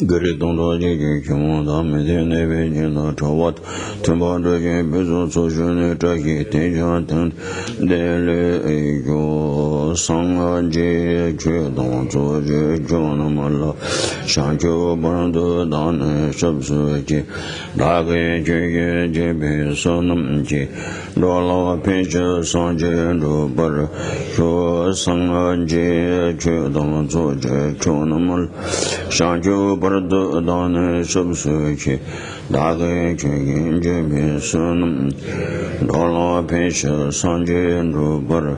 Guridondo Jiki Kimunda Medine Vijina Tawat Tumanda Jibizo Sojuni Taki Tijantan Dele Ego Sanga Ji Chudon Zoji Jonamala Shancho Bando Dan Shabsuji Dagi Jiki Jibi Sonam Ji Dola Pincha Sanje Rubar Sho Sanga Ji Chudon Zoji Jonamal Shancho Bardo Dane Subsuchi Dage Chagin Jimmy Sunum Dola Pesha Sanje Rubar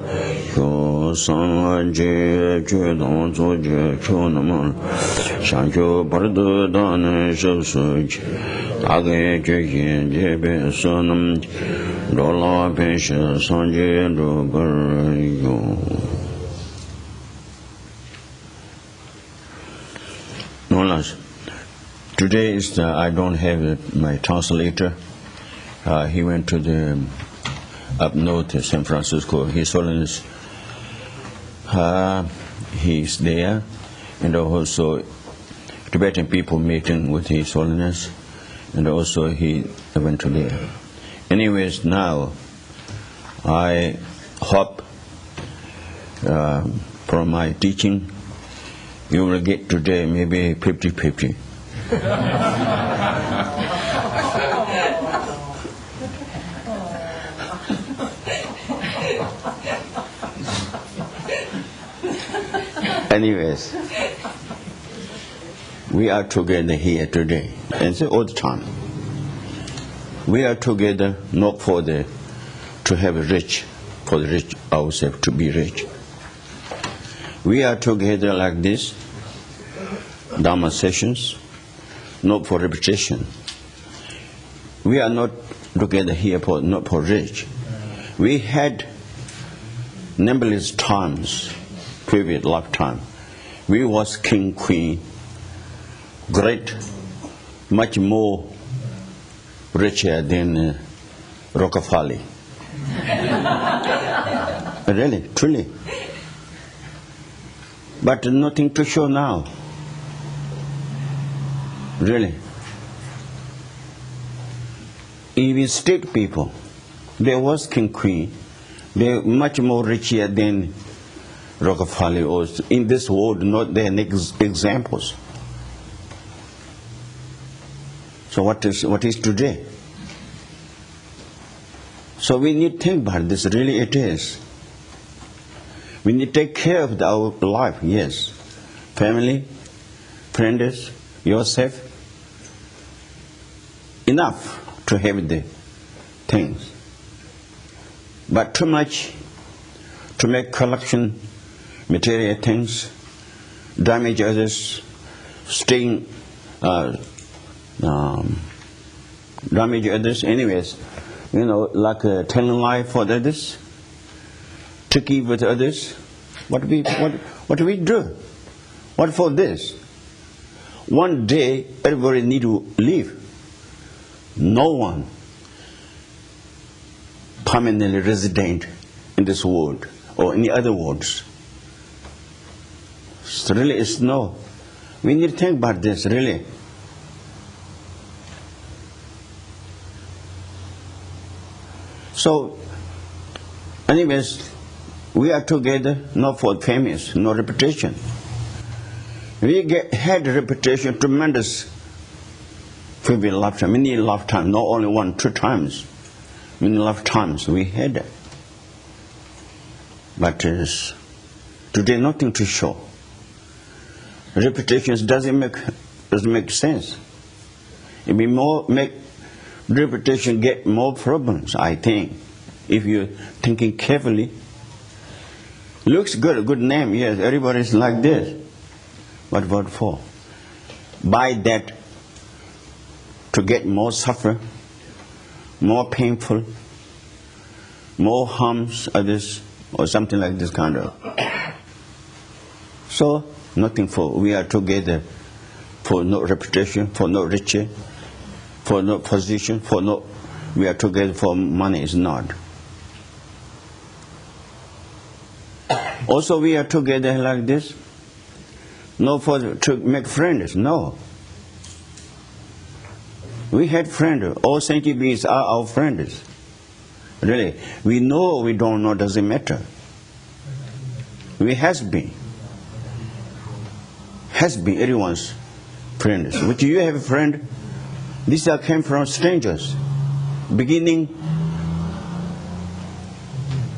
Sho Sanje Chudon Zoje Chonaman Shancho Bardo Dane Subsuchi Dage Chagin Jimmy Sunum Dola Pesha Sanje Rubar Today is I don't have my translator. He went to the up north to San Francisco. His Holiness, he's there, and also Tibetan people meeting with His Holiness, and also he went to there. Anyways, now I hope from my teaching you will get today maybe 50-50. Anyways, we are together here today, and it's all the time. We are together not for to have rich, for the rich ourselves to be rich. We are together like this, Dharma sessions, not for repetition. We are not together here not for rich. We had numberless times, previous lifetime. We was king, queen, great, much more richer than Rockefeller. Really, truly. But nothing to show now. Really. Even state people, they was king, queen. They're much more richer than Rockefeller or in this world, not their examples. So what is today? So we need to think about this, really it is. We need to take care of our life, yes. Family, friends, yourself. Enough to have the things. But too much to make collection, material things, damage others, damage others. Anyways, like telling lie for others, tricky with others. What do we do? What for this? One day everybody need to leave. No one permanently resident in this world or any other worlds. So really it's no. We need to think about this really. So anyways, we are together not for famous, no reputation. We had reputation tremendous previous lifetime, many lifetime, not only 1, 2 times. Many lifetimes we had it. But today nothing to show. Reputations doesn't make sense. It will make reputation get more problems, I think, if you're thinking carefully. Looks good, a good name, yes, everybody's like this. But what for? By that, to get more suffer, more painful, more harms others, or something like this kind of. So, nothing for, we are together for no reputation, for no riches, for no position, for no, we are together for money is not. Also we are together like this, no for to make friends, no. We had friends. All sentient beings are our friends. Really. We know, we don't know, doesn't matter. We has been everyone's friends. Which you have a friend, these are came from strangers. Beginning,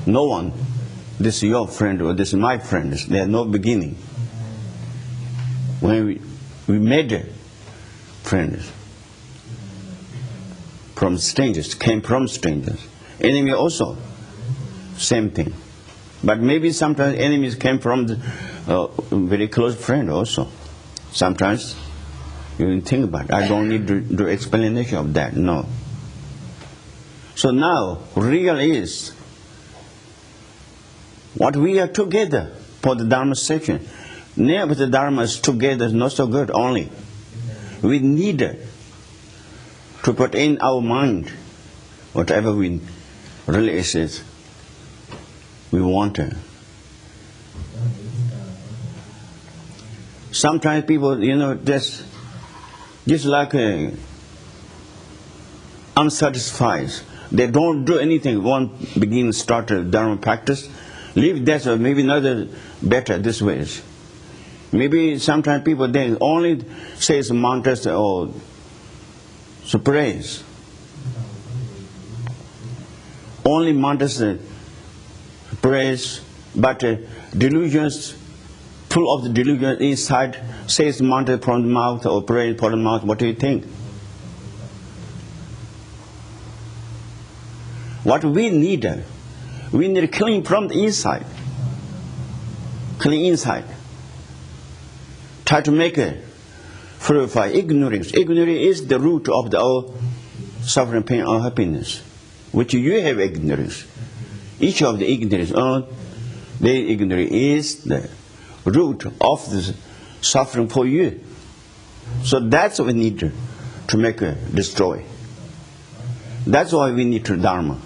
no one. This is your friend or this is my friend. There are no beginning. When we made friends from strangers, came from strangers. Enemy also, same thing. But maybe sometimes enemies came from the very close friend also. Sometimes you didn't think about it. I don't need to do explanation of that, no. So now, real is what we are together for the Dharma section. Never the Dharma is together is not so good only. We need to put in our mind whatever we really is we want. Sometimes people, just like unsatisfied. They don't do anything. One start a Dharma practice, leave that or maybe another better this way. Maybe sometimes people they only say mantras or praise. Only mantras praise, but delusions, full of the delusions inside, says mantra from the mouth or praise from the mouth. What do you think? What we need clean from the inside. Clean inside. Try to make purify ignorance. Ignorance is the root of all suffering, pain, or happiness. Which you have ignorance. Each of the ignorance, the ignorance is the root of the suffering for you. So that's what we need to make destroy. That's why we need to Dharma.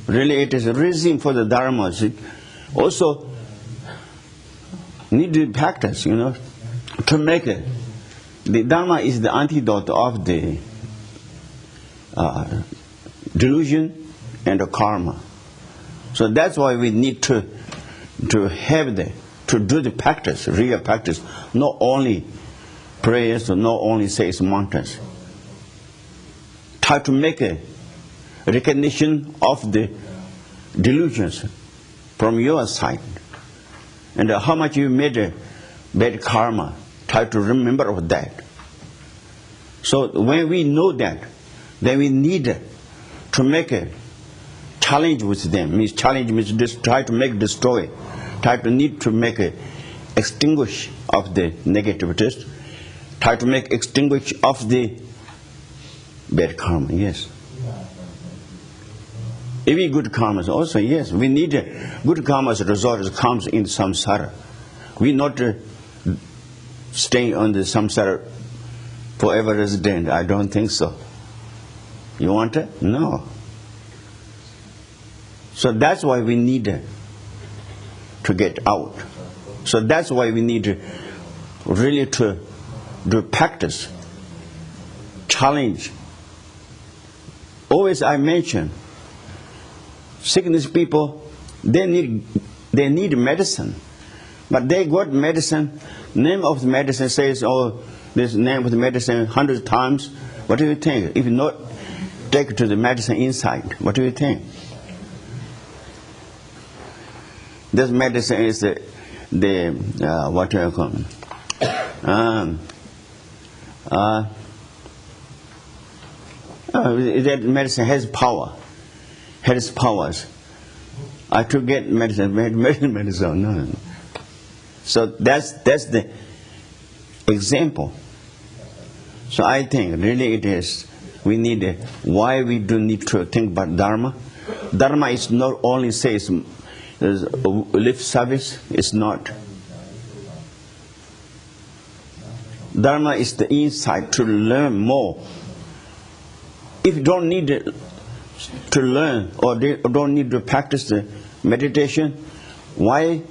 Really, it is a reason for the Dharma. Also, need to practice, to make it. The Dharma is the antidote of the delusion and the karma. So that's why we need to have to do the practice, real practice, not only prayers or not only say mantras. Try to make a recognition of the delusions from your side. And how much you made a bad karma, try to remember of that. So when we know that, then we need to make a challenge with them. Means challenge means try to make destroy. Try to need to make a extinguish of the negativities. Try to make extinguish of the bad karma, yes. Even good karmas also, yes. We need good karma's result comes in samsara. We not staying on the samsara forever resident. I don't think so. You want it? No. So that's why we need to get out. So that's why we need really to do practice, challenge. Always I mention, sickness people, they need medicine. But they got medicine, name of the medicine says, this name of the medicine 100 times. What do you think? If you not take to the medicine inside, what do you think? This medicine is the what do you call it? That medicine has power, has powers. I to get medicine, no. So that's the example. So I think really it is, we need why we do need to think about Dharma. Dharma is not only says lip service, it's not. Dharma is the insight to learn more. If you don't need to learn or don't need to practice the meditation, why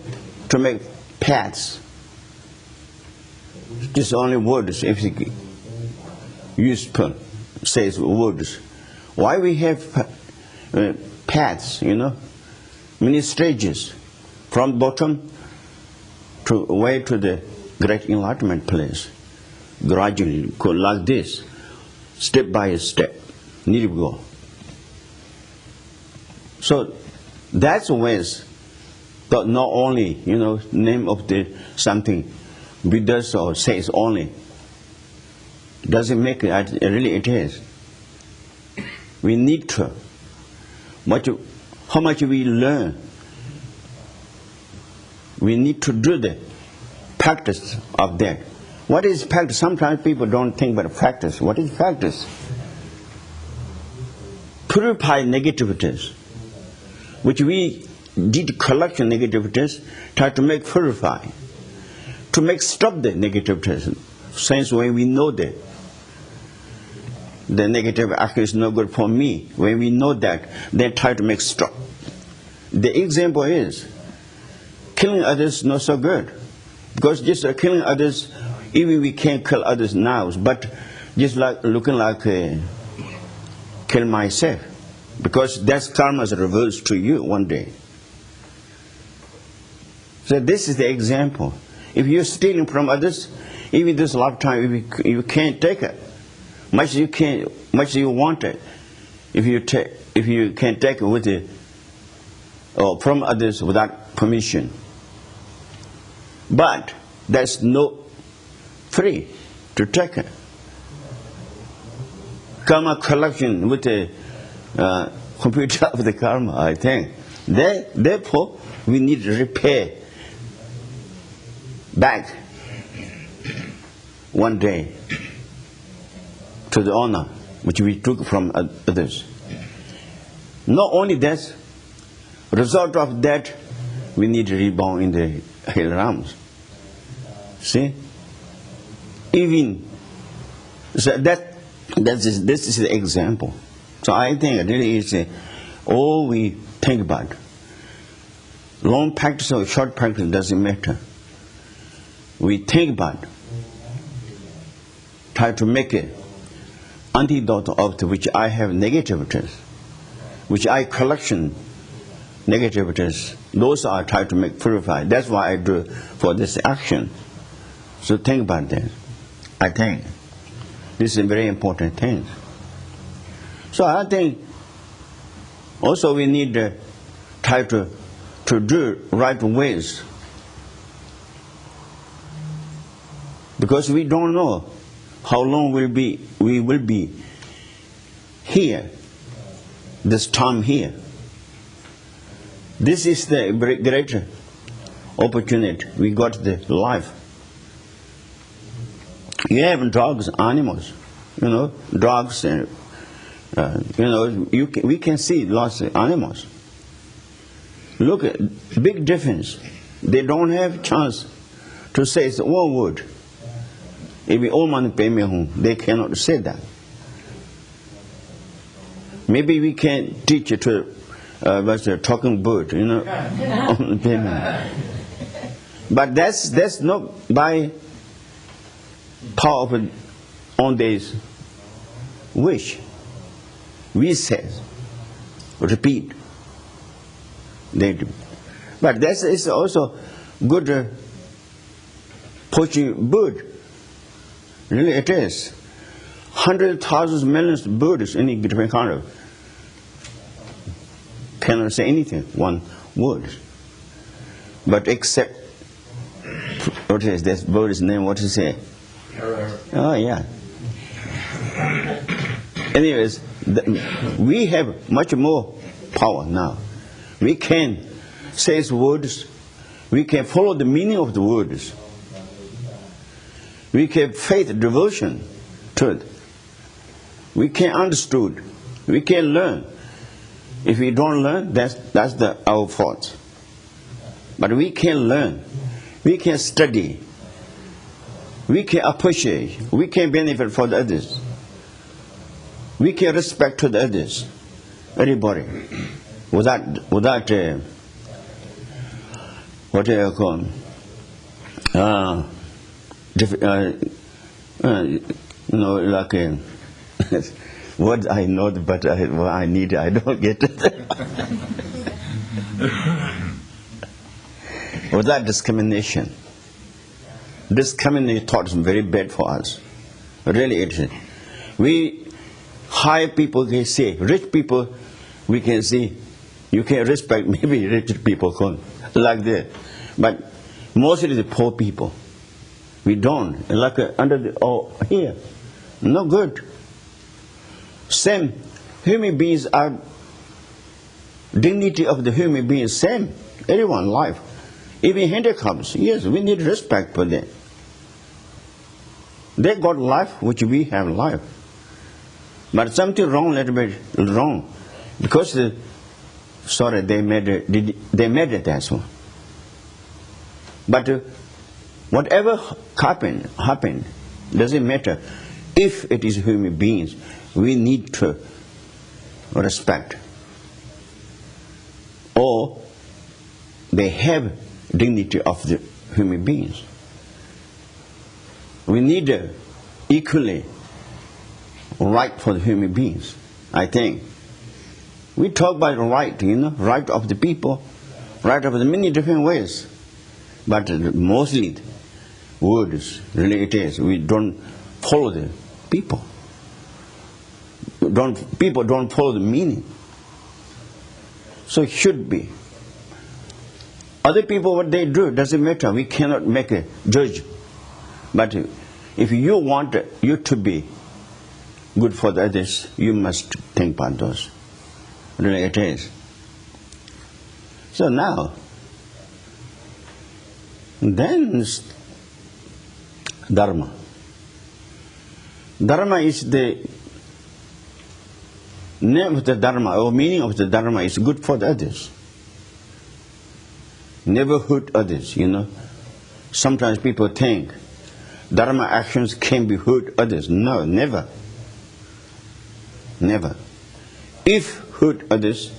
to make paths? Just only words. If use says words. Why we have paths, many stages, from bottom to way to the great enlightenment place. Gradually, go like this, step by step, need to go. So that's ways, but not only, name of the something, Buddha or says only. Doesn't make it, really it is. We need to. How much we learn, we need to do the practice of that. What is practice? Sometimes people don't think about practice. What is practice? Purify negativities, which we did collection negativities, try to make purify, to make stop the negativities. Since when we know that the negative action is no good for me, when we know that, then try to make stop. The example is, killing others not so good. Because just killing others, even we can't kill others now, but just like looking like kill myself. Because that's karma's reverse to you one day. So this is the example. If you're stealing from others, even this lifetime, you can't take it. Much you want it. If you can take it with it, or from others without permission. But that's no free to take it. Karma collection with the computer of the karma, I think. Therefore, we need to repair back one day to the honor which we took from others. Not only that, result of that, we need to reborn in the hell realms. See? Even so this is the example. So I think it really is all we think about. Long practice or short practice doesn't matter. We think about, try to make it antidote of which I have negativities, which I collection negativities. Those are try to make purify. That's why I do for this action. So think about that. I think this is a very important thing. So I think also we need to try to do right ways, because we don't know how long we will be here, this time here. This is the great opportunity. We got the life. You have dogs, animals, dogs, and we can see lots of animals. Look at big difference. They don't have chance to say one word. If we all man pay me home, they cannot say that. Maybe we can teach it to what's a talking bird, But that's not by power of on days wish. We say, repeat. They do. But that is also good poaching bird. Really it is. Hundreds, thousands, millions of birds in any different country cannot say anything, one word. But except, what is this bird's name, what to say? Oh yeah. Anyways, we have much more power now. We can say words. We can follow the meaning of the words. We can faith, devotion to it. We can understood. We can learn. If we don't learn, that's our fault. But we can learn. We can study. We can appreciate. We can benefit for the others. We can respect to the others. Everybody. Without what do you call Like what I know, but what I need, I don't get it. Without discrimination. Discrimination thought is very bad for us. Really it is. We high people can say, rich people we can see, you can respect maybe rich people like that. But mostly the poor people. We don't. Like under the here. No good. Same. Human beings are dignity of the human beings same. Everyone life. Even handicaps, yes, we need respect for them. They got life which we have life. But something wrong, little bit wrong. Because they made it as well. But whatever happened, doesn't matter. If it is human beings, we need to respect. Or they have dignity of the human beings. We need equally right for the human beings, I think. We talk about right, right of the people, right of the many different ways. But mostly words, really it is. We don't follow the people. People don't follow the meaning. So it should be. Other people, what they do, doesn't matter. We cannot make a judge. But if you want you to be good for the others, you must think about those. Really it is. So now, then Dharma. Dharma is the name of the Dharma, or meaning of the Dharma is good for the others. Never hurt others, Sometimes people think Dharma actions can be hurt others. No, never. Never. If hurt others,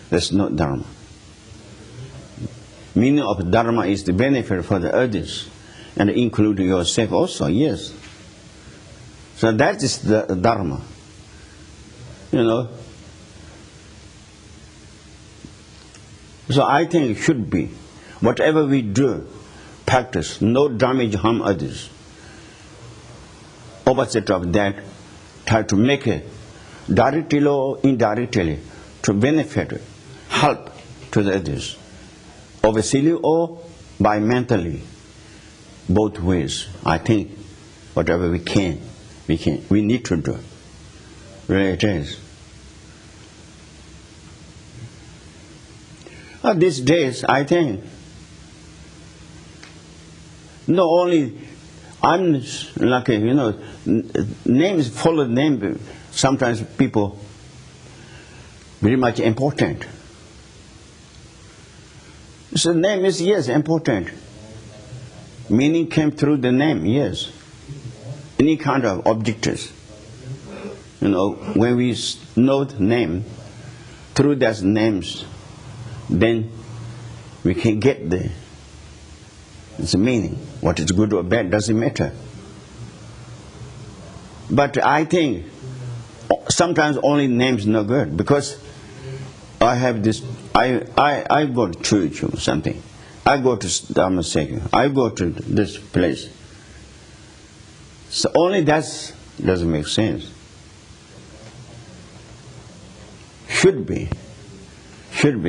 that's not Dharma. Meaning of Dharma is the benefit for the others, and include yourself also, yes. So that is the Dharma. So I think it should be, whatever we do, practice, no damage, harm others. Opposite of that, try to make it, directly or indirectly, to benefit, help to the others. Obviously or by mentally, both ways. I think whatever we can, we need to do. Really it is. These days, I think, not only I'm lucky, names follow name. Sometimes people very much important. So name is yes important. Meaning came through the name, yes. Any kind of objectives. When we know the name, through those names, then we can get the meaning. What is good or bad doesn't matter. But I think sometimes only names not good, because I have this. I go to church or something. I go to Dharma Sekha. I go to this place. So only that doesn't make sense. Should be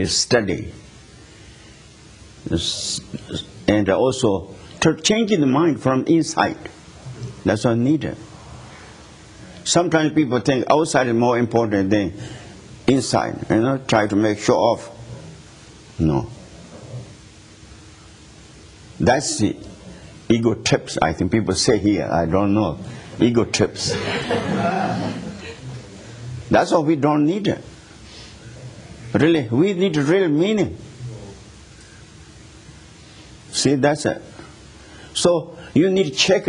study, and also to change the mind from inside. That's what needed. Sometimes people think outside is more important than inside. Try to make show off. No. That's the ego trips. I think people say here. I don't know. Ego trips. That's what we don't need. Really, we need real meaning. See, that's it. So you need to check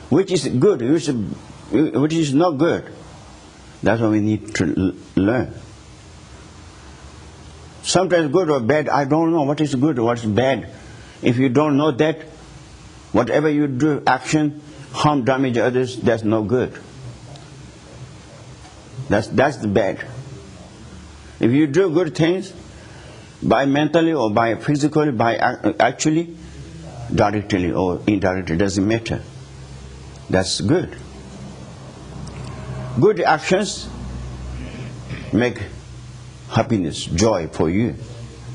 which is good, which is not good. That's what we need to learn. Sometimes good or bad, I don't know what is good or what is bad. If you don't know that, whatever you do, action, harm, damage others, that's no good. That's the bad. If you do good things, by mentally or by physically, by actually, directly or indirectly, doesn't matter. That's good. Good actions make happiness, joy for you,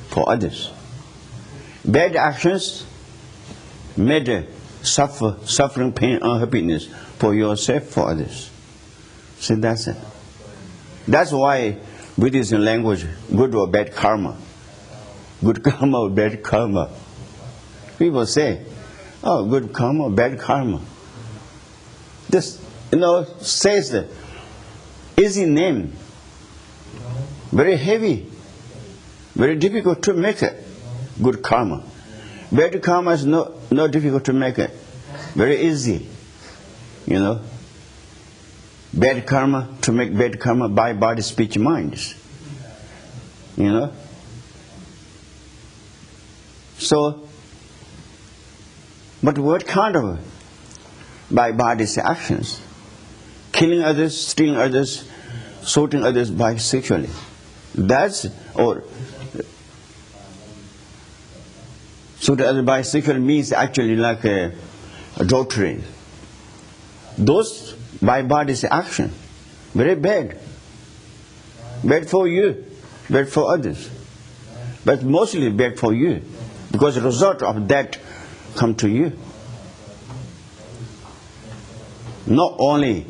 for others. Bad actions made suffering, pain, unhappiness for yourself, for others. See, that's it. That's why Buddhism language, good or bad karma. Good karma or bad karma. People say, oh, good karma, bad karma. This, says the easy name, very heavy, very difficult to make it. Good karma. Bad karma is no difficult to make it. Very easy. Bad karma, to make bad karma by body, speech, minds. So, but what kind of by body's actions? Killing others, stealing others, assaulting others bisexually. So the other bisexual means actually like adultery. Those by body's action, very bad. Bad for you, bad for others. But mostly bad for you, because the result of that come to you. Not only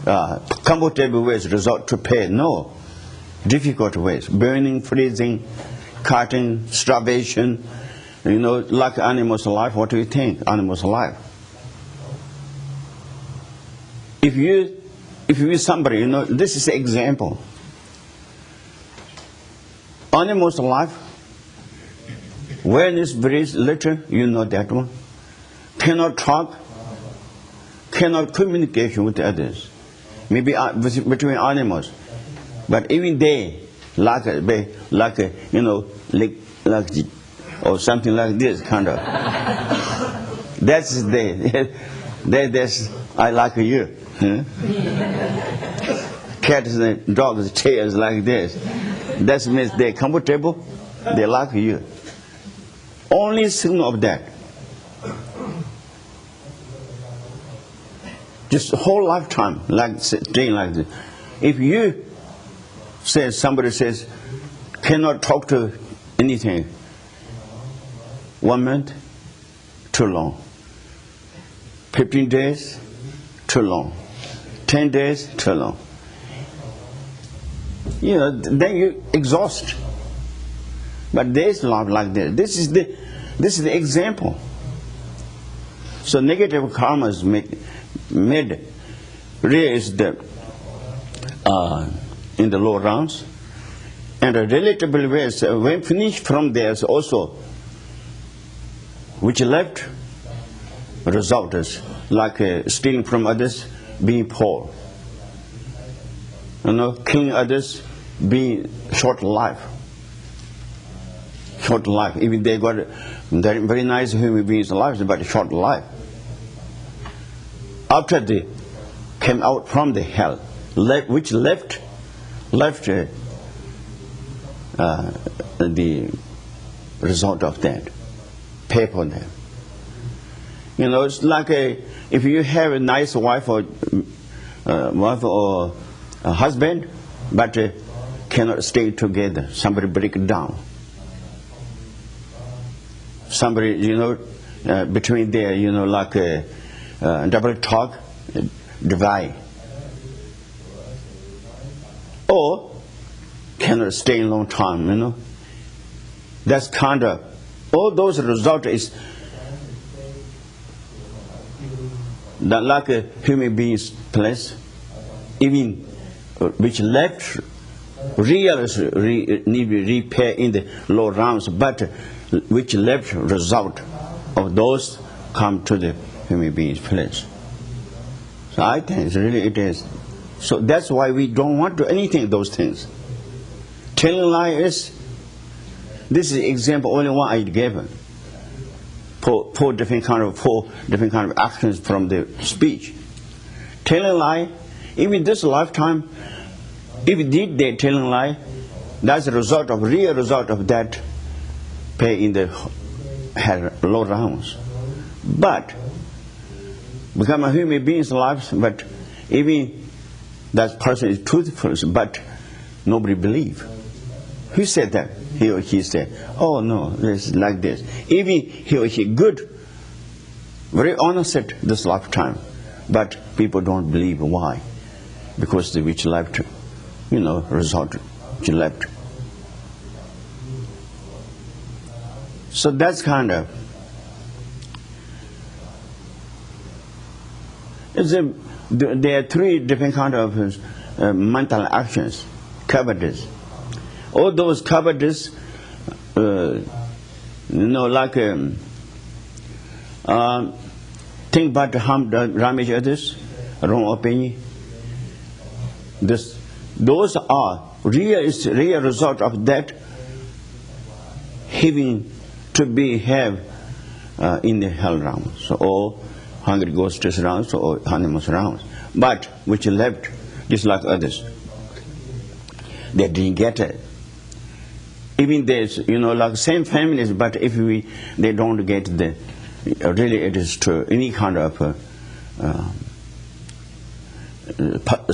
comfortable ways result to pain, no. Difficult ways, burning, freezing, cutting, starvation, like animals' life. What do you think? Animals' life. If you somebody, this is an example. Animals' life, when it's very little, that one. Cannot talk, cannot communicate with others. Maybe between animals. But even they, like or something like this kind of. That's that's I like you. Huh? Cats and dogs' tails like this. That means they're comfortable, they like you. Only signal of that. Just whole lifetime, like staying like this. If you somebody says, cannot talk to anything, 1 month, too long. 15 days, too long. 10 days, too long. Then you exhaust. But there's love like this. This is the example. So negative karma is made raised in the lower rounds, and a relatively ways when finished from there also, which left result is like stealing from others, being poor. Killing others, being short life. Short life. Even they got very nice human beings' lives, but short life. After they came out from the hell, which left the result of that, pay for them. It's like if you have a nice wife or a husband, but cannot stay together. Somebody break it down. Somebody, between there, like double talk, divide. Or cannot stay a long time, That's kind of, all those result is that like a human being's place, even which left need repair in the lower rounds, but which left result of those come to the human being's place. So I think it is. So that's why we don't want to do anything those things. Telling lie is, this is example only one I gave. four different kind of actions from the speech. Telling lie, even this lifetime, if you did the telling lie, that's a real result of that pay in the low rounds. But become a human being's life, but even that person is truthful, but nobody believe. Who said that? He or she said, oh no, it's like this. Even he or she good, very honest at this lifetime, but people don't believe. Why? Because the which left, result which left. So that's kind of, there are three different kind of mental actions, covetous. All those covetous, like think about harm, damage others, wrong opinion. Those are real result of that having to be have in the hell realm. So all hungry ghosts rounds or animals rounds, but which left just like others, they didn't get it. Even there's like same families, but if they don't get the really it is to any kind of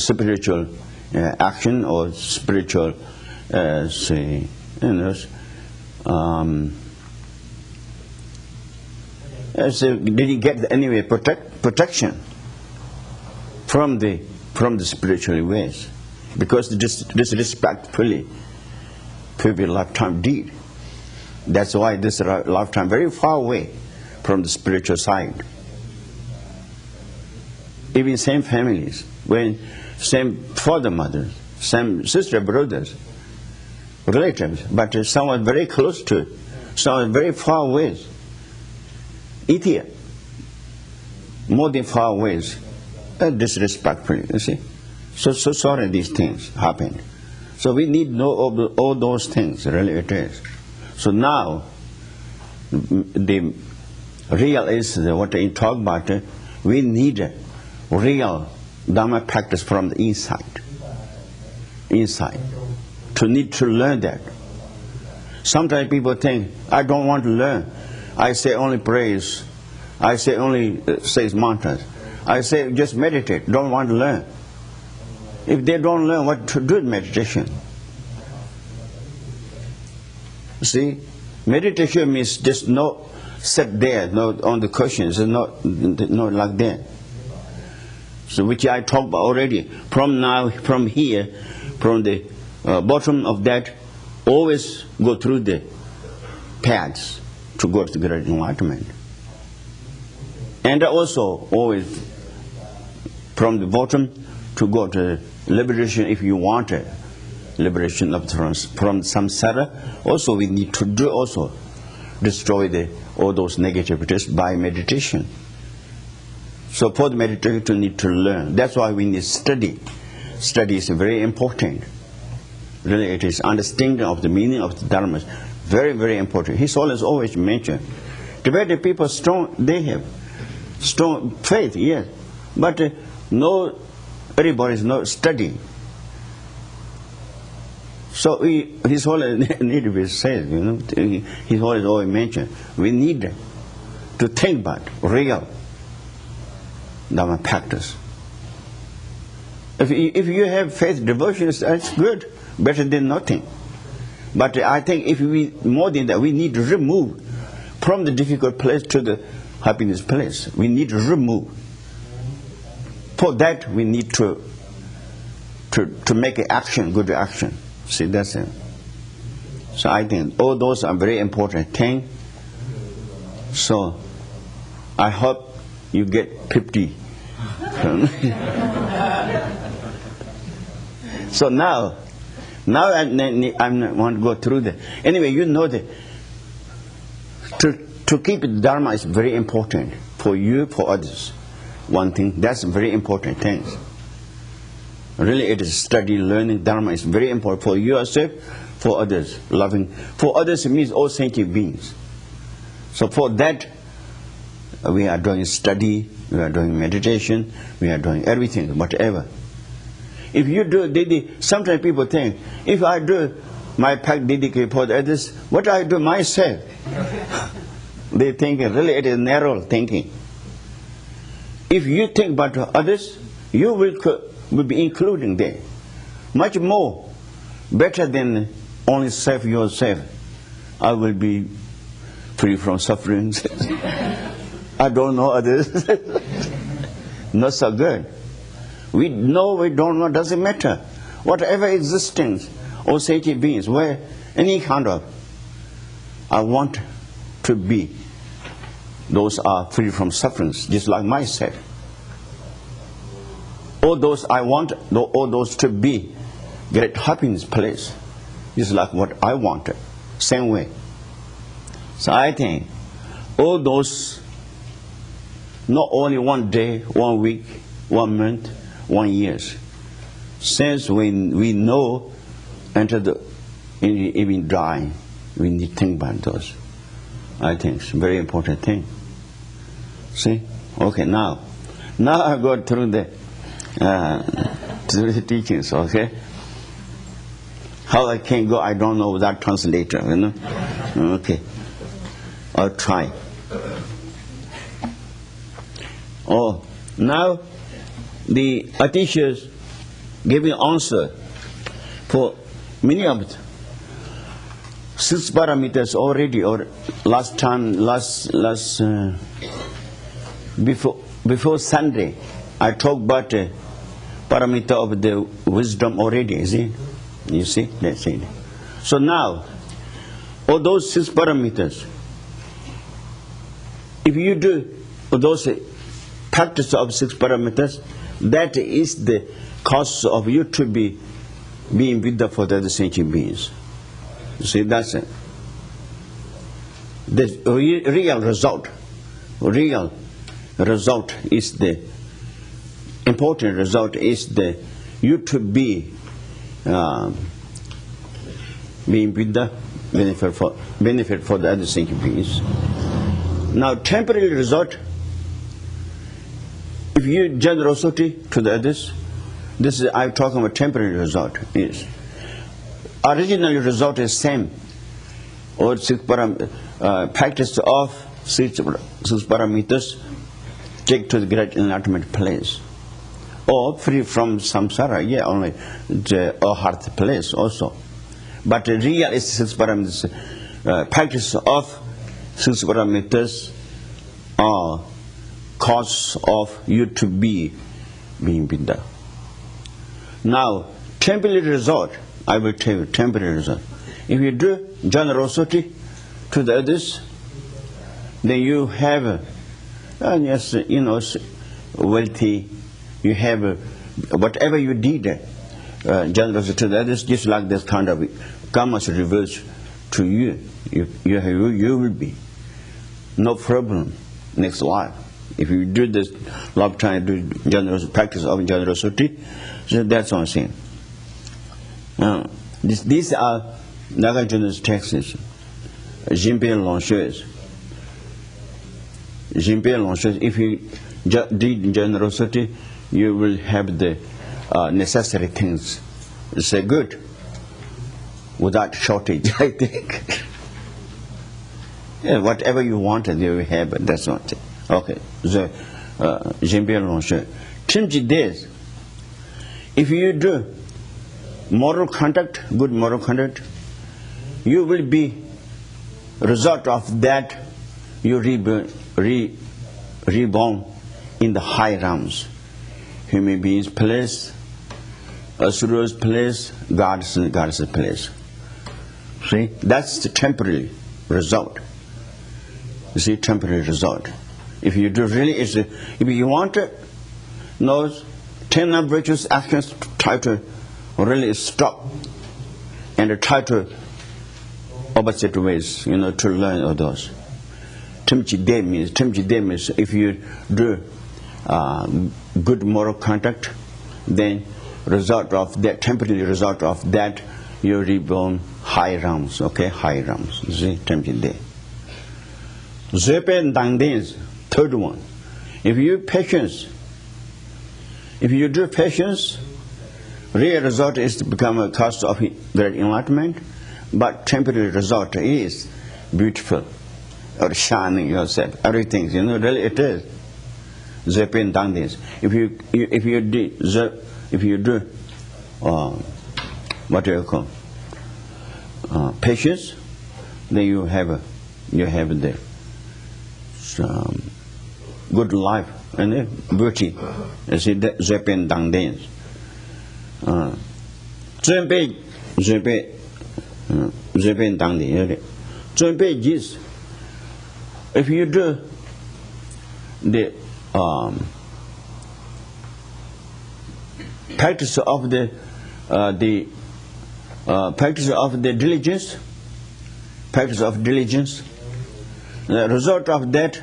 spiritual action or spiritual say did he get anyway protection from the spiritual ways, because disrespectfully previous lifetime did. That's why this lifetime very far away from the spiritual side. Even same families, when same father, mother, same sister, brothers, relatives, but someone very close to it, someone very far away. Ethiopia, more than far away, disrespectfully, you see. So sorry these things happened. So we need to know all those things, really it is. So now, the real is what I talk about, we need real Dharma practice from the inside, to need to learn that. Sometimes people think, I don't want to learn. I say only praise. I say only say mantras. I say just meditate. Don't want to learn. If they don't learn what to do in meditation. See, meditation means just not sit there, not on the cushions, not like that. So which I talked about already. From here, from the bottom of that, always go through the paths to go to great enlightenment. And also always from the bottom to go to liberation if you want it. Liberation of from samsara. Also we need to do also destroy all those negativities by meditation. So for the meditation you need to learn. That's why we need study. Study is very important. Really it is understanding of the meaning of the Dharma. Very, very important. His Holiness always mentioned, Tibetan people strong, they have strong faith, yes, but everybody is not studying. So His Holiness need to be said, His Holiness always mentioned, we need to think about real Dharma practice. If you have faith, devotion, that's good, better than nothing. But I think if more than that, we need to remove from the difficult place to the happiness place. We need to remove. For that, we need to make action, good action. See, that's it. So I think all those are very important things. So I hope you get 50. So now I want to go through that. Anyway, that to keep the Dharma is very important for you, for others. One thing, that's very important thing. Really it is study, learning Dharma is very important for yourself, for others, loving. For others it means all sentient beings. So for that, We are doing study, we are doing meditation, we are doing everything, whatever. If you do Didi, sometimes people think, if I do my pack dedicate for others, what I do myself? They think really it is narrow thinking. If you think about others, you will be including them. Much more better than only serve yourself. I will be free from sufferings. I don't know others. Not so good. We know, we don't know, doesn't matter. Whatever existence or sentient beings, where any kind of, I want to be, those are free from sufferings, just like myself. All those I want, all those to be, great happiness place, just like what I wanted, same way. So I think all those, not only one day, 1 week, 1 month, 1 year, since we know even dying, we need to think about those. I think it's a very important thing. See? Okay, now I go through the teachings, okay? How I can go, I don't know without translator, you know? Okay. I'll try. Oh, now the teachers giving answer for many of it. 6 parameters already, or before Sunday, I talked about parameter of the wisdom already, is it? You see, that's it. So now, all those 6 parameters, if you do those practice of 6 parameters, that is the cause of you to be being Buddha for the other sentient beings. You see, that's it. The real result is the important result is the you to be being Buddha, benefit for the other sentient beings. Now, temporary result, if you generosity to the others, this is I'm talking about temporary result. Is original result is same, or practice of 6 parameters take to the great enlightenment place, or free from samsara. Yeah, only the heart place also. But the real is 6 parameters. Practice of 6 parameters are cause of you to be being Buddha. Now, temporary result, I will tell you temporary result. If you do generosity to the others, then you have, wealthy. You have whatever you did, generosity to the others, just like this kind of karma's reverse to you. You will be no problem next life. If you do this lifetime, do practice of generosity, so that's what I'm saying. These are Nagarjuna's texts. Jinpe Longshues. If you did generosity, you will have the necessary things. It's good, without shortage, I think. Yeah, whatever you wanted, you will have, but that's not it. Okay, so Jinpe Longshu. Trimji days, if you do moral conduct, good moral conduct, you will be result of that, you reborn in the high realms. Human beings place, asuras place, goddess place. See, that's the temporary result. You see, temporary result. If you do really, if you want to know 10 virtuous actions, try to really stop and try to opposite ways, to learn all those. Timchi de means if you do good moral conduct, then result of that, temporary result of that, you reborn high realms, okay, high realms. You see, Timchi de. Zepen dangdens, third one. If you do patience, real result is to become a cause of great enlightenment, but temporary result is beautiful or shining yourself. Everything, really it is. Zepen done this. If you do what do you call patience, then you have the good life and beauty. You see that Zepen done this. 准备当的有点准备 is if you do the practice of the diligence, the result of that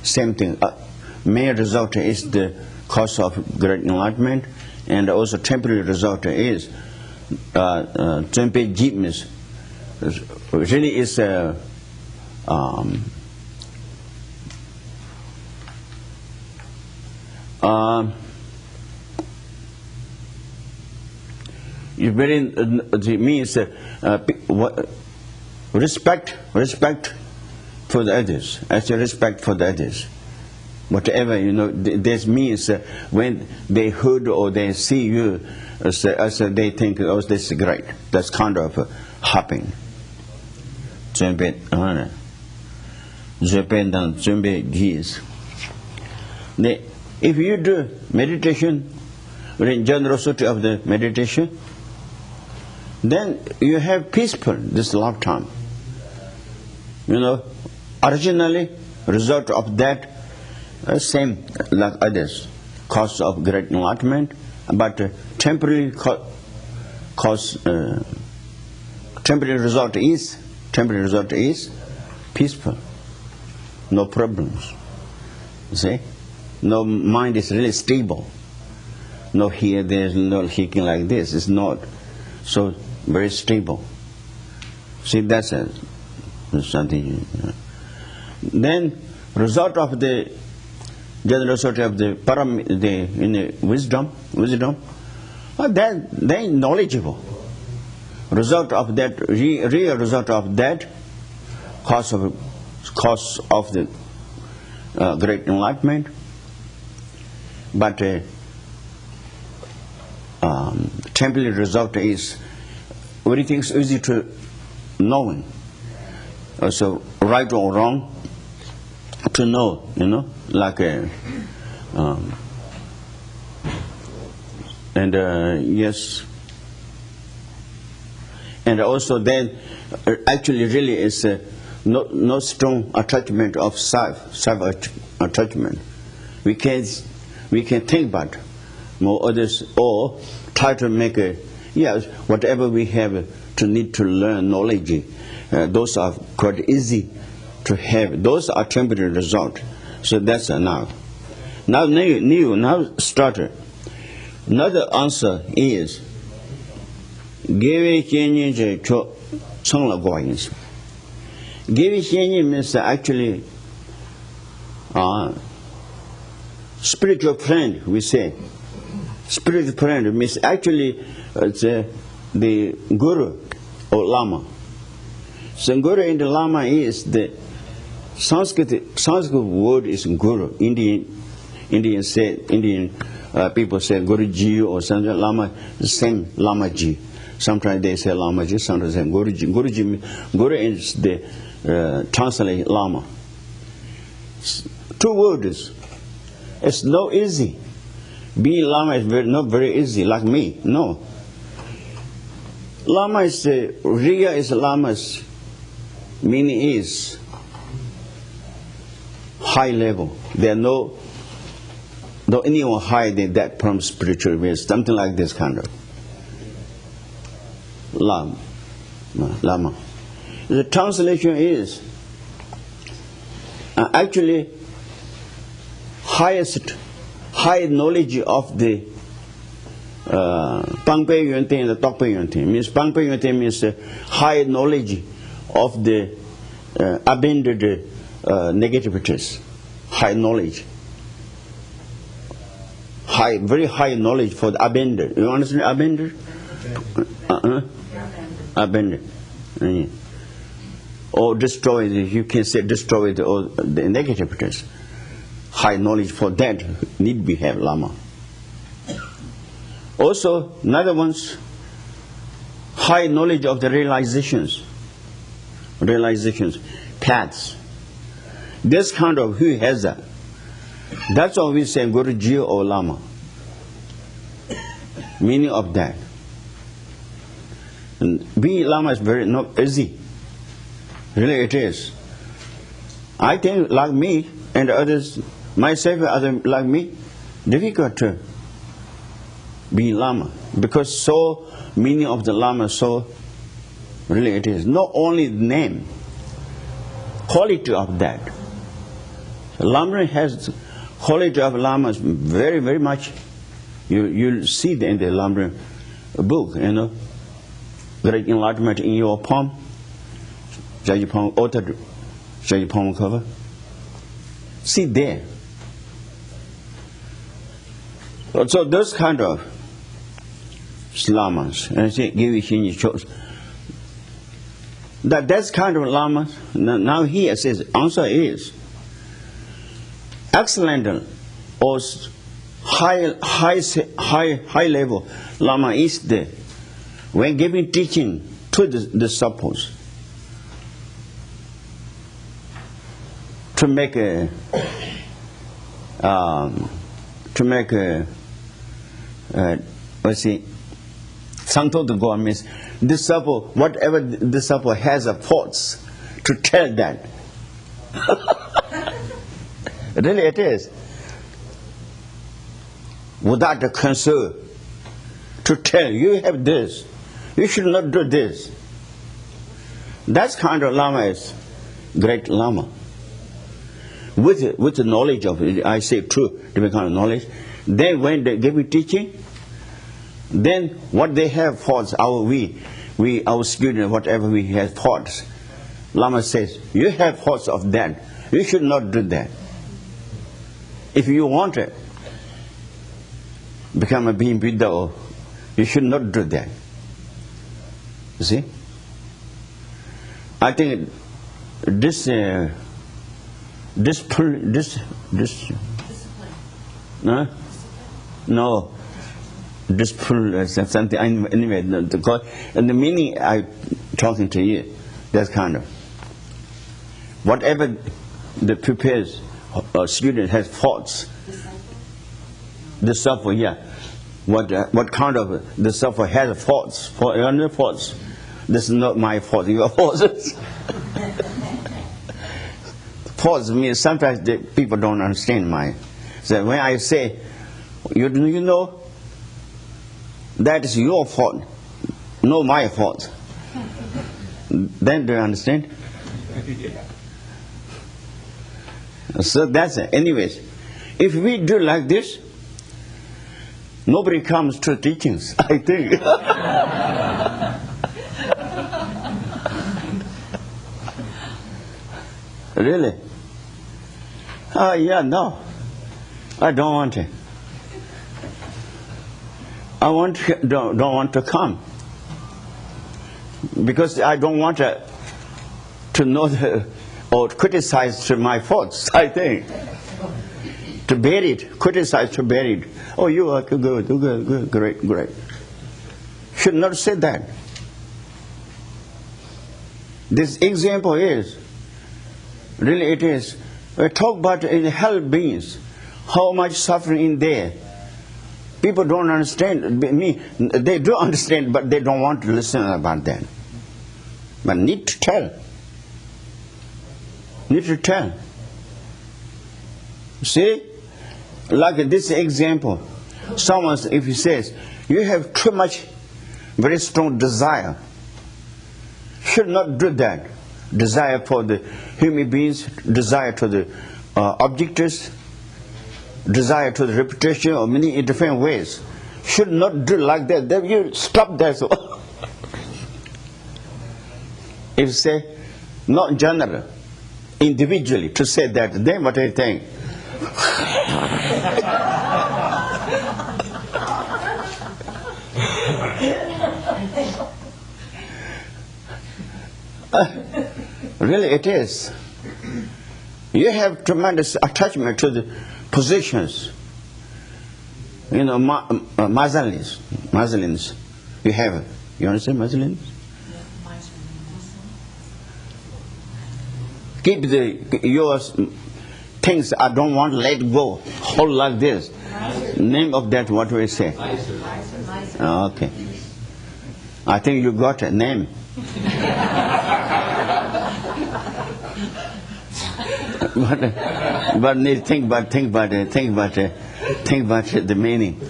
same thing. Main result is the cause of great enlightenment, and also temporary result is Zhenpei Ji means really is it means respect for the others. Actually, respect for the others. Whatever, this means when they heard or they see you, they think, oh, this is great. That's kind of happening. If you do meditation, in generosity of the meditation, then you have peaceful this lifetime. Originally, result of that same like others, cause of great enlightenment, but temporary result is peaceful, no problems. You see, no mind is really stable. No here, there's no kicking like this. It's not so very stable. See, that's something. Then result of the generosity of the wisdom, then they knowledgeable. Result of that, real result of that, cause of the great enlightenment, but temporary result is everything is easy to knowing. So right or wrong to know, like yes, and also then actually really is no strong attachment of self attachment. We can think about more others or try to make whatever we have to need to learn knowledge. Those are quite easy to have. Those are temporary result. So that's enough. Now started. Another answer is Give means actually spiritual friend, we say. Spiritual friend means actually the guru or lama. So guru and the lama is the Sanskrit word is guru. Indian people say Guruji or something. Lama, the same Lamaji. Sometimes they say Lamaji, sometimes they say Guruji. Guru is the translate Lama. Two words. It's no easy. Being Lama is not very easy, like me. No. Lama is Riya is Lama's meaning is high level. There are no anyone higher than that from spiritual way. Something like this kind of Lama. The translation is actually high knowledge of the Pangpe Yuante and the Tokpe Yuante. Means Pangpe Yuante means high knowledge of the abandoned negativities. high knowledge. Very high knowledge for the abandon. You understand abandon? Abandon. Or destroy, you can say destroy the negativities. High knowledge for that need we have Lama. Also, another one's high knowledge of the realizations, paths. This kind of who has that. That's why we say Guruji or Lama. Meaning of that. And being Lama is very not easy. Really it is. I think like me and others, myself and others like me, difficult to be Lama. Because so meaning of the Lama, so really it is. Not only the name, quality of that. Lama has quality of Lamas very, very much. You'll see in the Lama book, great enlightenment in your palm. Jajipong authored Jajipong cover. See there. So those kind of lamas, and I say give you choice. That's kind of lamas. Now here says answer is excellent or high level lama is there when giving teaching to the disciples to make a let's see, Santo the God means disciple, whatever disciple has a faults to tell that. Really it is. Without a concern to tell you have this, you should not do this. That kind of Lama is great Lama. With the knowledge of it, I say true, different kind of knowledge. Then when they give you teaching, then what they have faults, our student, whatever we have faults, Lama says, you have faults of that. You should not do that. If you want it, become a being Buddha, you should not do that. You see? I think discipline. Something anyway. And the meaning I talking to you, that's kind of whatever the prepares student has faults. The suffer, yeah. What kind of the suffer has faults? Faults. This is not my fault. Your faults. Faults means sometimes the people don't understand my. So when I say, you know, that is your fault, not my fault. Then do you understand? So that's it. Anyways, if we do like this, nobody comes to teachings, I think. Really? No. I don't want it. Don't want to come. Because I don't want to know or criticize my faults, I think. To bear it, criticize to bear it. Oh, you are good, great. Should not say that. This example is, really it is, we talk about in hell beings, how much suffering in there. People don't understand, they do understand, but they don't want to listen about that. But need to tell. See, like this example, someone, if he says, you have too much, very strong desire, should not do that. Desire for the human beings, desire to the objects, desire to the reputation, or many different ways. Should not do like that. Then you stop that. If you say, not general, individually to say that, then what I think? Really, it is. You have tremendous attachment to the positions. You know, Muslims. You have. You understand Muslims? Keep your things I don't want to let go. Hold like this. Name of that, what do we say? Okay. I think you got a name. but think about the meaning.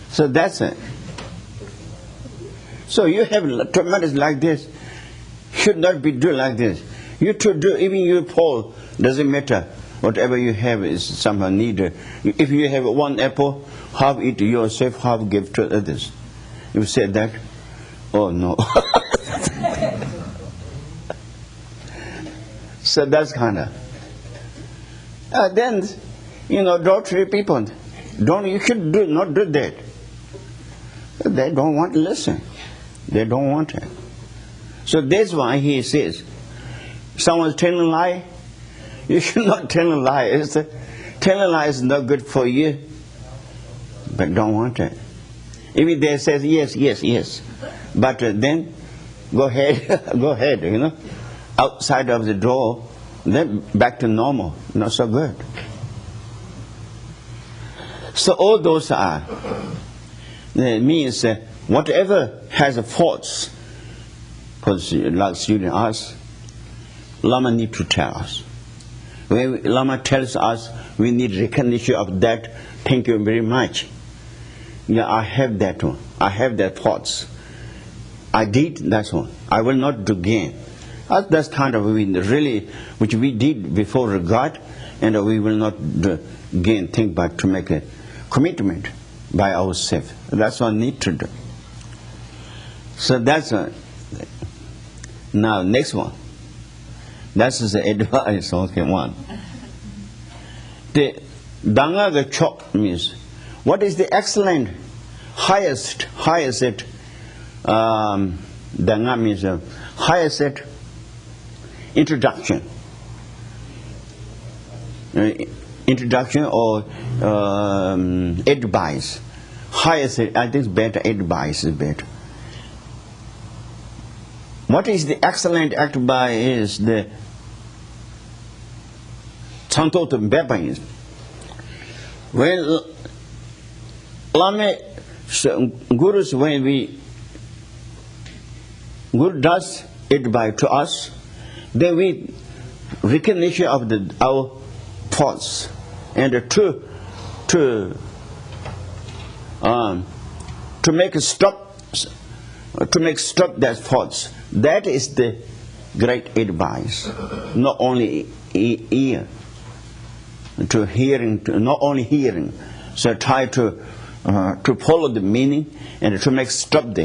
So that's it. So you have tremendous like this. Should not be do like this. You to do, even you Paul, doesn't matter. Whatever you have is somehow needed. If you have one apple, half eat yourself, half give to others. You say that? Oh no. So that's kind of. Then, don't treat people. You should not do that. They don't want to listen. They don't want it. So that's why he says, someone's telling a lie, you should not tell a lie. Telling a lie is not good for you, but don't want it. If they say yes, but then go ahead, outside of the door, then back to normal, not so good. So all those are, it means whatever has faults, because like student asks, Lama need to tell us. When Lama tells us, we need recognition of that. Thank you very much. Yeah, I have that one. I have that thoughts. I did that one. I will not do again. That's kind of really which we did before God, and we will not do again. Think back to make a commitment by ourselves. That's what we need to do. So that's now next one. That's the advice. Okay, one. The Danga Chok means what is the excellent, highest Danga means highest introduction. Introduction or advice. Highest, I think better, advice is better. What is the excellent advice is the Untitled Chapter. When Lama Gurus, Guru does advice to us, then we recognition of our thoughts and to make stop that thoughts. That is the great advice. Not only ear to hearing, not only hearing. So try to follow the meaning and to make stop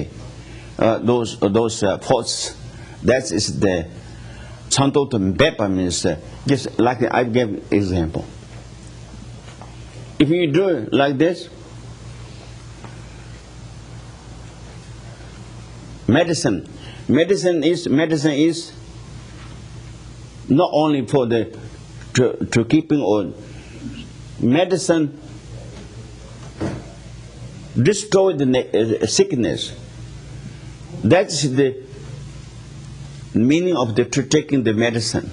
those thoughts. That is the Untitled Chapter means just like I gave example. If you do like this, medicine is not only for the to keeping on. Medicine destroy the sickness. That's the meaning of taking the medicine,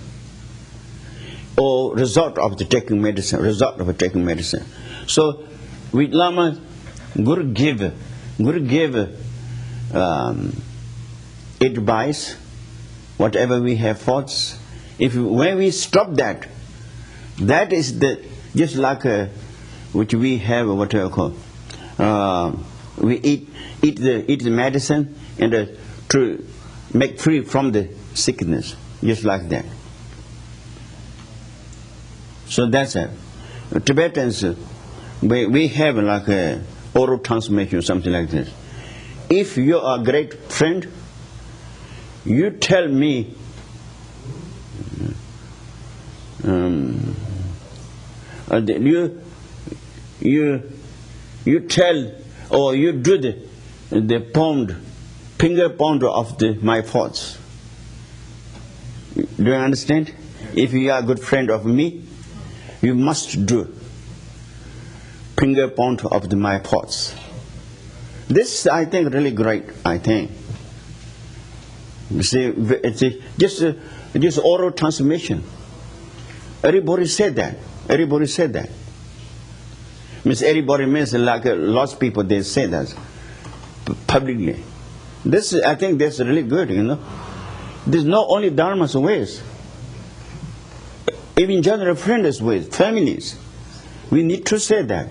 or result of taking medicine. So with Lama, Guru give advice, whatever we have thoughts. When we stop that is the just like which we have what I call we eat the medicine and to make free from the sickness, just like that. So that's it. Tibetans, we have like a oral transmission, something like this. If you are a great friend, you tell me you tell or you do the finger pound of my thoughts. Do you understand? If you are a good friend of me, you must do finger pound of my thoughts. This I think really great. I think. You see, it's just oral transmission. Everybody said that. Everybody said that. Means everybody means like lots of people they say that publicly. This I think that's really good. There's not only dharma's ways. Even general friends with families, we need to say that.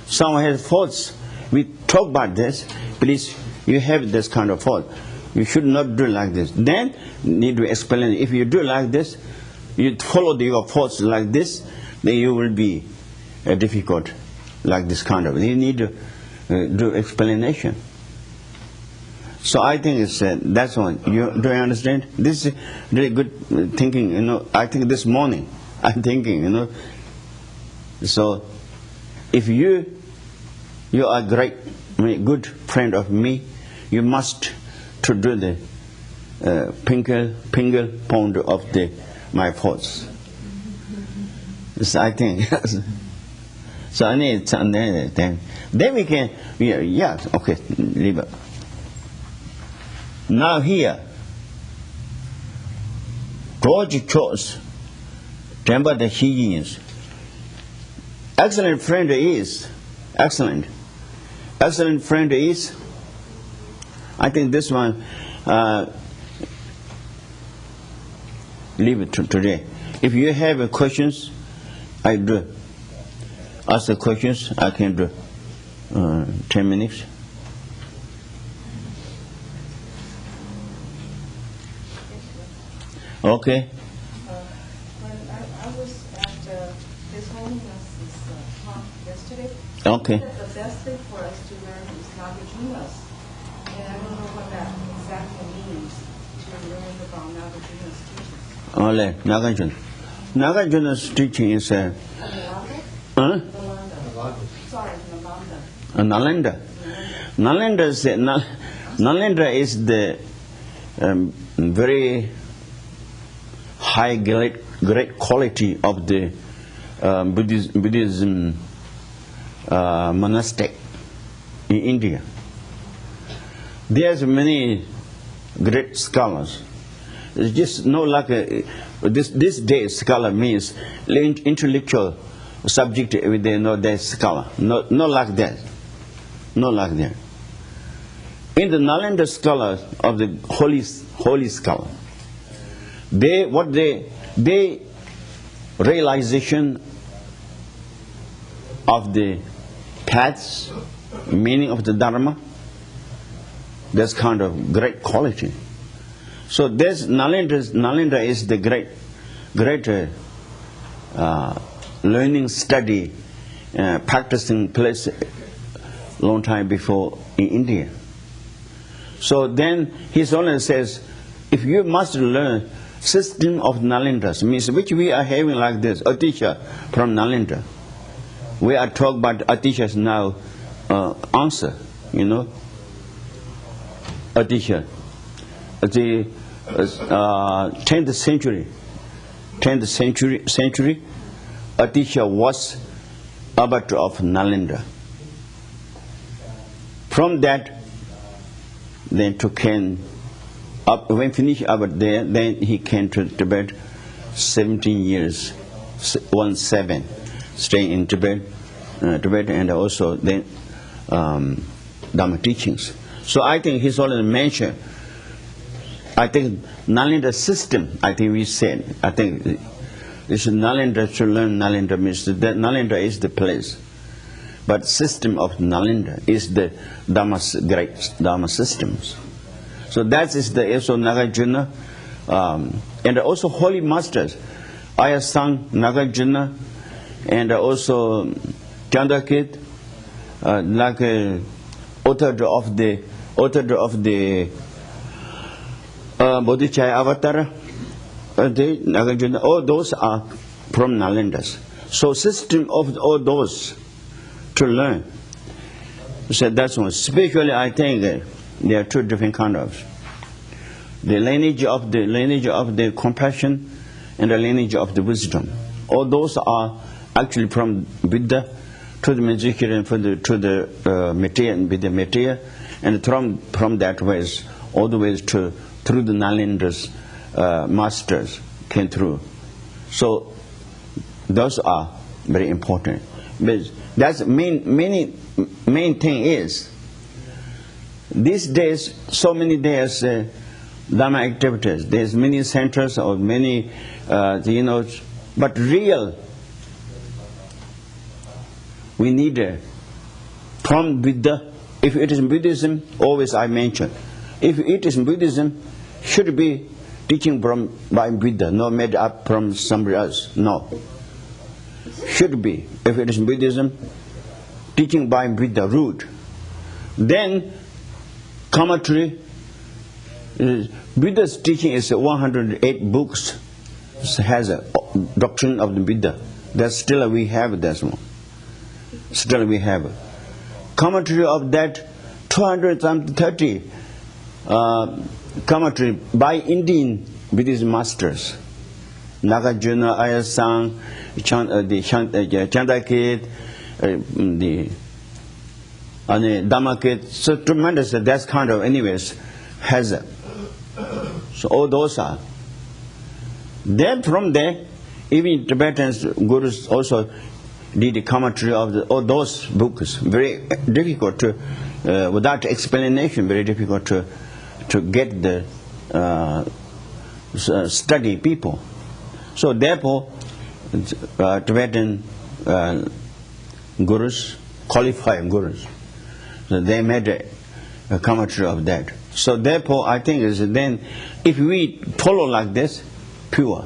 Someone has thoughts. We talk about this. Please, you have this kind of thought. You should not do like this. Then need to explain. If you do like this, you follow your thoughts like this, then you will be difficult like this kind of. You need to do explanation. So I think it's that's one. Do you understand? This is really good thinking. I think this morning I'm thinking. So if you are good friend of me, you must to do the finger pound of my thoughts. So I think. So I need something. Then we can. Yeah. Okay. Leave it. Now here, George chose remember the Higgians. Excellent friend is excellent. Excellent friend is. I think this one leave it to today. If you have questions, I do. Ask the questions. I can do 10 minutes. Okay. When I was at His Holiness' talk yesterday, Okay. he said the best thing for us to learn is Nagarjuna's. And I don't know what that exactly means, to learn about Nagarjuna's teaching. All right, Nagarjuna. Nagarjuna's teaching is Nalanda? Nalanda. Nalanda is the very high, great quality of the Buddhism monastic in India. There's many great scholars. It's just no like this day scholar means intellectual subject with the scholar. Not like that. Not like that. In the Nalanda scholars of the holy scholar, they realization of the paths, meaning of the Dharma, that's kind of great quality. So this Nalanda is the great learning, study, practicing place long time before in India. So then His Holiness says, if you must learn system of Nalandas, means which we are having like this, Atisha from Nalanda. We are talking about Atisha's now answer, Atisha. The 10th century, Atisha was abbot of Nalanda. From that, then to Ken, when finished abbot there, then he came to Tibet, 17 years, 17, staying in Tibet, and also then Dharma teachings. So I think His Holiness mentioned, I think Nalanda system, I think we said, I think it's Nalanda to learn Nalanda means that Nalanda is the place. But system of Nalanda is the great Dharma systems. So that is the also Nagarjuna, and also holy masters, Ayasang, Nagarjuna, and also Chandrakit, like author of the Bodhicaya Avatar, Nagarjuna, all those are from Nalandas. So system of all those to learn. So that's one. Spiritually, I think there are two different kinds of. The lineage of the compassion and the lineage of the wisdom. All those are actually from Buddha to the Manjushri to the material and Buddha material, and from that ways all the ways to through the Nalandas masters came through. So those are very important. But that's main thing is these days, so many days Dharma activities. There's many centers or many but real. We need from Buddha. If it is Buddhism, always I mention. If it is Buddhism, should be teaching by Buddha, not made up from somebody else. No. Should be, if it is Buddhism, teaching by Buddha, root. Then, commentary. Buddha's teaching is 108 books. It has a doctrine of the Buddha. That still we have that one. Still we have. Commentary of that 230 commentary by Indian Buddhist masters. Nagarjuna, Ayasang, Chandakit, the Dhammakit. So tremendous. That kind of anyways has a. So all those are. Then from there, even Tibetans, gurus also did a commentary of all those books. Very difficult to, without explanation, very difficult to get the study people. So therefore, Tibetan gurus, qualified gurus, so they made a commentary of that. So therefore, I think is then, if we follow like this, pure.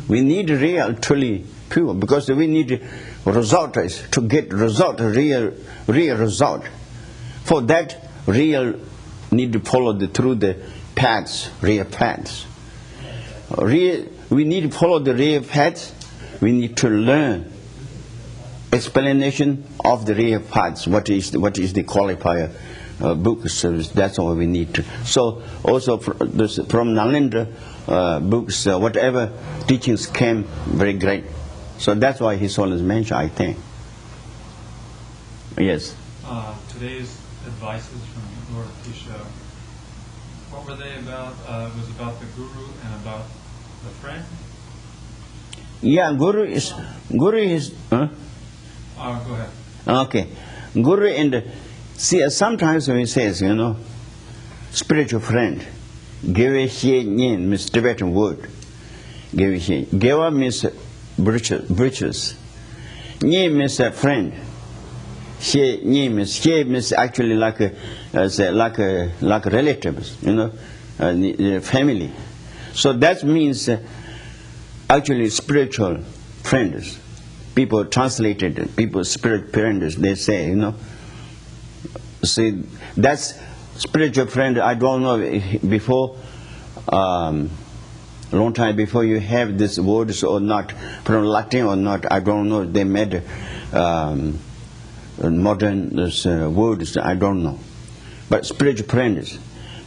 We need real, truly pure, because we need results to get result, real result. For that, real need to follow through the paths, real paths. We need to follow the real paths. We need to learn explanation of the real paths. What is the qualifier book? So that's all we need to. So also from Nalanda books, whatever teachings came, very great. So that's why his always mentioned, I think. Yes. Today's advices from Lord Geshe, what were they about? It was about the guru and about the friend? Yeah, guru is. Huh? Go ahead. Okay, guru and see. Sometimes when he says, spiritual friend, Geshes means Tibetan word. Geshes. Geva means britches. Nye means a friend. Nye means actually like relatives, family. So that means actually spiritual friends. People translated, people spirit friends, they say, See, that's spiritual friend. I don't know before, long time before you have these words or not, from Latin or not, I don't know. They made modern words, I don't know. But spiritual friends,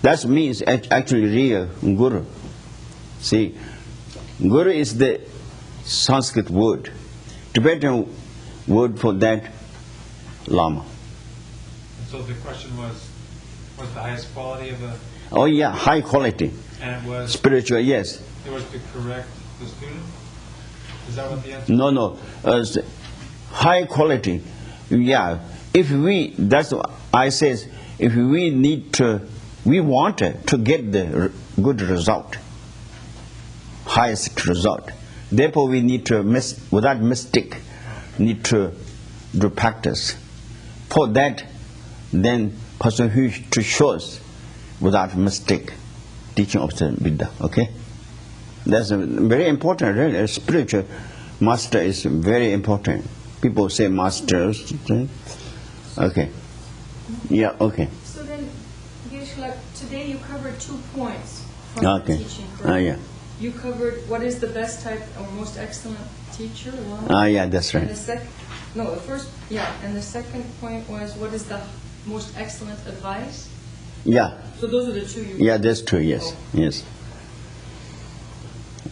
that means actually real guru. See, guru is the Sanskrit word. Tibetan word for that, lama. So the question was the highest quality of a... Oh yeah, high quality. And it was... Spiritual, yes. It was to correct the student? Is that what the answer was? No. High quality, yeah. If we, that's what I says, if we want to get the good result, highest result. Therefore, we need to without mistake, need to do practice. For that, then person who to shows without mistake, teaching of the Buddha. Okay, that's very important. Really, a spiritual master is very important. People say masters. Okay. Yeah. Okay. So then, Geshe, like today you covered 2 points from the teaching. Yeah. you covered what is the best type or most excellent teacher? Along Yeah, that's right. And the second point was what is the most excellent advice? Yeah. So those are the two you... Yeah, that's true, yes. Yes.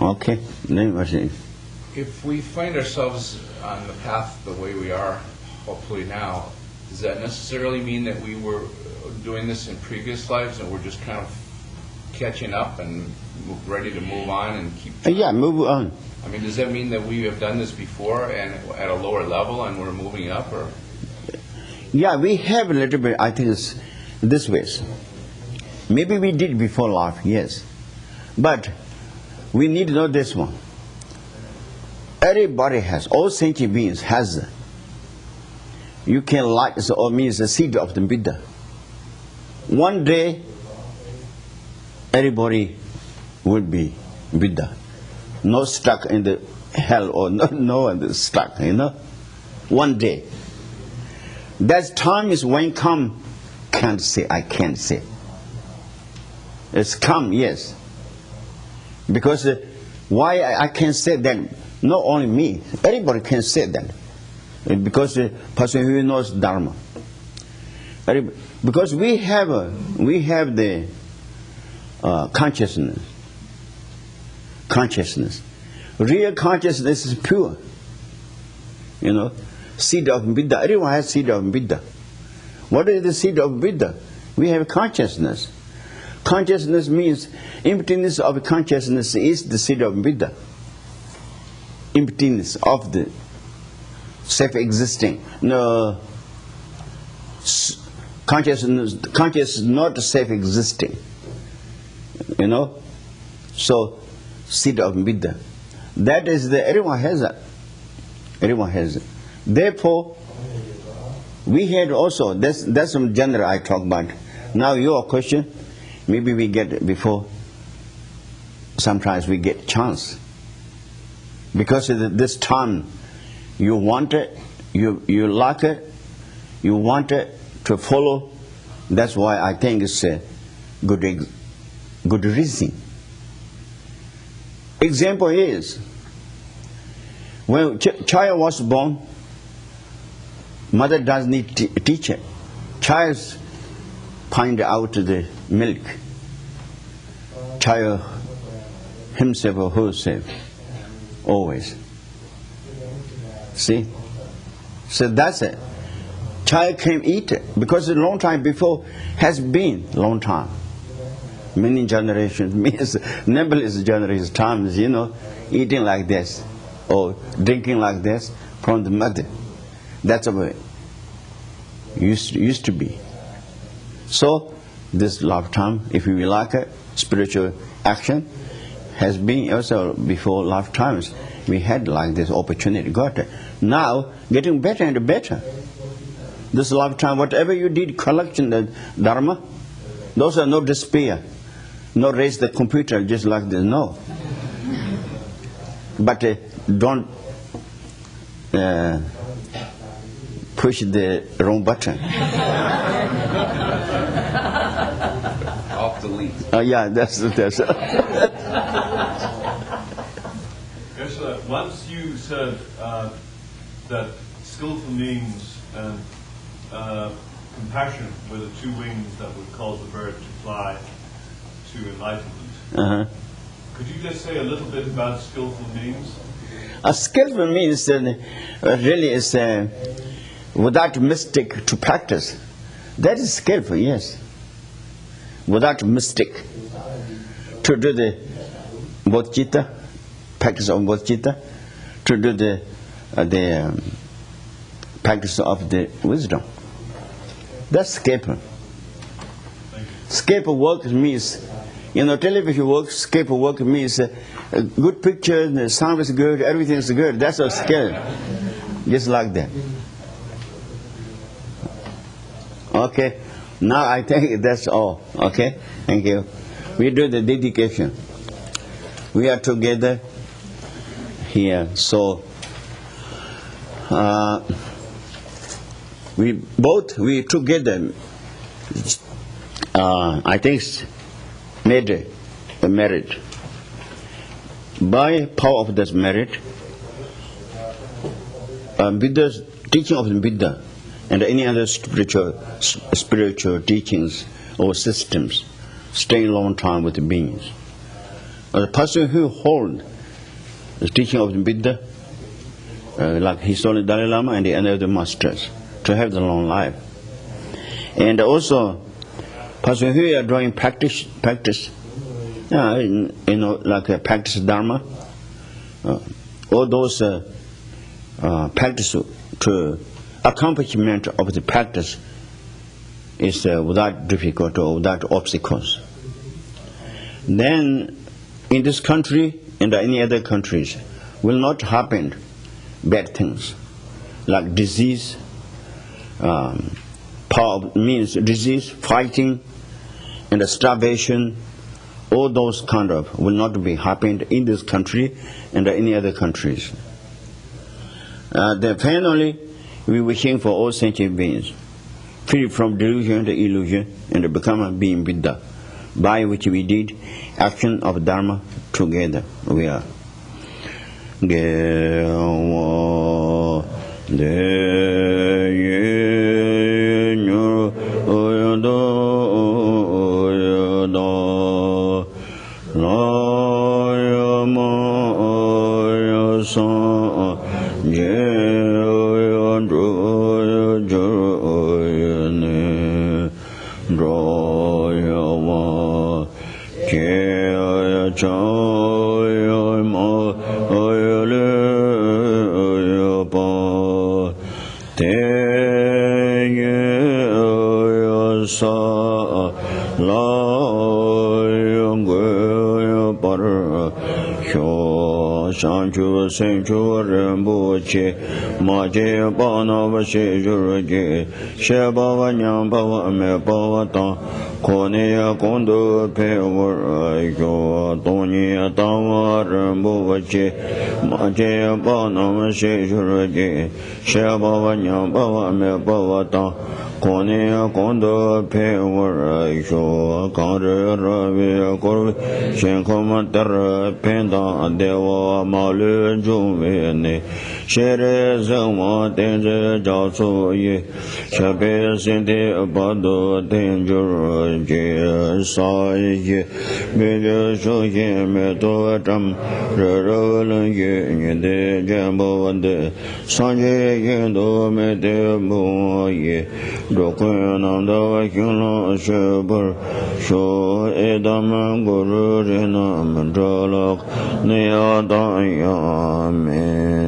Okay. Then what's it? If we find ourselves on the path the way we are, hopefully now, does that necessarily mean that we were doing this in previous lives and we're just kind of catching up and ready to move on and keep... Yeah, move on. I mean, does that mean that we have done this before and at a lower level and we're moving up, or...? Yeah, we have a little bit, I think it's this way. Maybe we did before life, yes. But we need to know this one. Everybody has, all sentient beings has, you can like, or means the seed of the Buddha. One day, everybody will be Buddha. Not stuck in the hell or no one stuck, One day. That time is when come, can't say, I can't say. It's come, yes. Because why I can say that, not only me, everybody can say that. Because the person who knows Dharma. Because we have the consciousness. Real consciousness is pure. Seed of Buddha. Everyone has seed of Buddha. What is the seed of Buddha? We have consciousness. Consciousness means emptiness of consciousness is the seed of Buddha. Emptiness of the self-existing. No, consciousness not self-existing. So seed of Buddha. That is everyone has that. Everyone has it. Therefore, we had also, that's some general I talk about. Now your question, maybe we get before, sometimes we get chance. Because of this time, you want it, you like it, you want it to follow. That's why I think it's a good reason. Example is, when child was born, mother does need teach it. Child find out the milk. Child himself or herself, always. See? So that's it. Child can eat it because a long time before has been long time. Many generations, means numberless generations times, eating like this or drinking like this from the mother. That's the way it used to be. So this lifetime, if we like it, spiritual action has been also before lifetimes. We had like this opportunity, got it. Now getting better and better. This lifetime, whatever you did, collection the Dharma, those are no despair. No raise the computer just like this, no. But don't push the wrong button. Off delete. Yeah, that's. Yes, once you said that skillful means and compassion were the two wings that would cause the bird to fly to enlightenment. Could you just say a little bit about skillful means? Skillful means really is without mistake to practice. That is skillful, yes. Without mistake to do the bodhicitta, practice of bodhicitta, to do the practice of the wisdom. That's skillful. Skillful work means, television work, skillful work means a good picture, the sound is good, everything is good. That's a skill. Just like that. Okay. Now I think that's all. Okay. Thank you. We do the dedication. We are together here. So we together. I think made a marriage. by power of this merit, Buddha's teaching of the Buddha and any other spiritual teachings or systems stay a long time with the beings. The person who holds the teaching of the Buddha, like His Holiness Dalai Lama and the other masters, to have the long life. And also, person who are doing practice, like practice Dharma, all those practice to accomplishment of the practice is without difficulty or without obstacles. Then, in this country and any other countries, will not happen bad things like disease, means disease, fighting, and starvation. All those kind of will not be happened in this country and any other countries. Then finally, we wishing for all sentient beings, free from delusion and illusion, and become a being Buddha, by which we did action of Dharma together. We are. Sanchu Senchu Rembuche Maje Bana Vashe Jurje Sheba Nyamba Me Pavata Konea Kondo Pewa Yo Tonia Tawa Rembuche Maje Bana Vashe Jurje Sheba Nyamba Me Pavata Konea Kondo Pewa Yo Kare Ravi Korvi Shenkomatara Penda Dewa Malu Juvene Shere Zama Tenze Jasu Ye Shabe Sente Bado Tenjur Je Sa Ye Meja Shoye Meto Tam Rerolan Ye Yende Jambo Vande Sanje Yendo Mete Mo Ye Dokyananda Kyunla Shebur Sho Edam Guru Rena Mandalak Neadaya Amen.